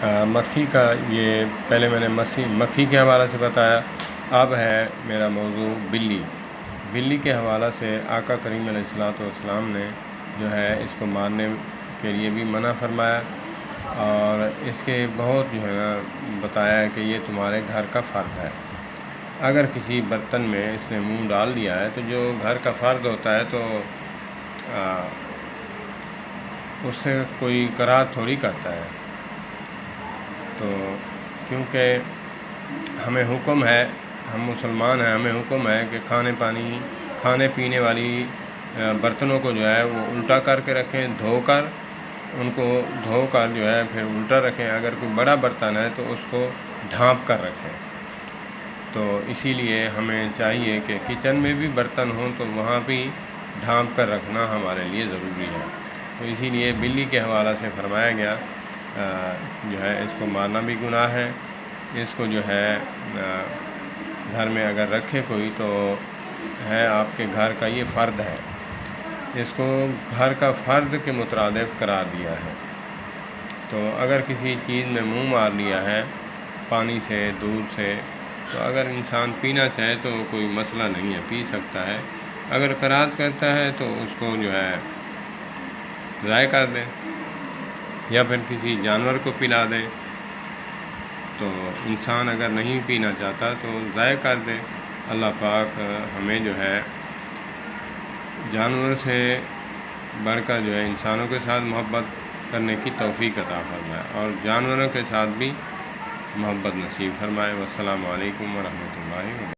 مکھی کا یہ پہلے میں نے مکھی کے حوالے سے بتایا، اب ہے میرا موضوع بلی کے حوالہ سے آقا کریم علیہ الصلوۃ والسلام نے جو ہے اس کو مارنے کے لیے بھی منع فرمایا، اور اس کے بہت جو ہے نا بتایا ہے کہ یہ تمہارے گھر کا فرد ہے۔ اگر کسی برتن میں اس نے منہ ڈال دیا ہے تو جو گھر کا فرد ہوتا ہے تو اس سے کوئی کراہت تھوڑی کرتا ہے، تو کیونکہ ہمیں حکم ہے، ہم مسلمان ہیں، ہمیں حکم ہے کہ کھانے پینے والی برتنوں کو جو ہے وہ الٹا کر کے رکھیں، ان کو دھو کر جو ہے پھر الٹا رکھیں۔ اگر کوئی بڑا برتن ہے تو اس کو ڈھانپ کر رکھیں۔ تو اسی لیے ہمیں چاہیے کہ کچن میں بھی برتن ہوں تو وہاں بھی ڈھانپ کر رکھنا ہمارے لیے ضروری ہے۔ تو اسی لیے بلی کے حوالہ سے فرمایا گیا جو ہے اس کو مارنا بھی گناہ ہے۔ اس کو جو ہے گھر میں اگر رکھے کوئی تو ہے آپ کے گھر کا یہ فرد ہے، اس کو گھر کا فرد کے مترادف قرار دیا ہے۔ تو اگر کسی چیز میں منہ مار لیا ہے پانی سے، دودھ سے، تو اگر انسان پینا چاہے تو کوئی مسئلہ نہیں ہے، پی سکتا ہے۔ اگر کراہت کرتا ہے تو اس کو جو ہے ضائع کر دیں یا پھر کسی جانور کو پلا دیں۔ تو انسان اگر نہیں پینا چاہتا تو ضائع کر دے۔ اللہ پاک ہمیں جو ہے جانور سے بڑھ کر جو ہے انسانوں کے ساتھ محبت کرنے کی توفیق عطا فرمائے، اور جانوروں کے ساتھ بھی محبت نصیب فرمائے۔ والسلام علیکم ورحمۃ اللہ وبرکاتہ۔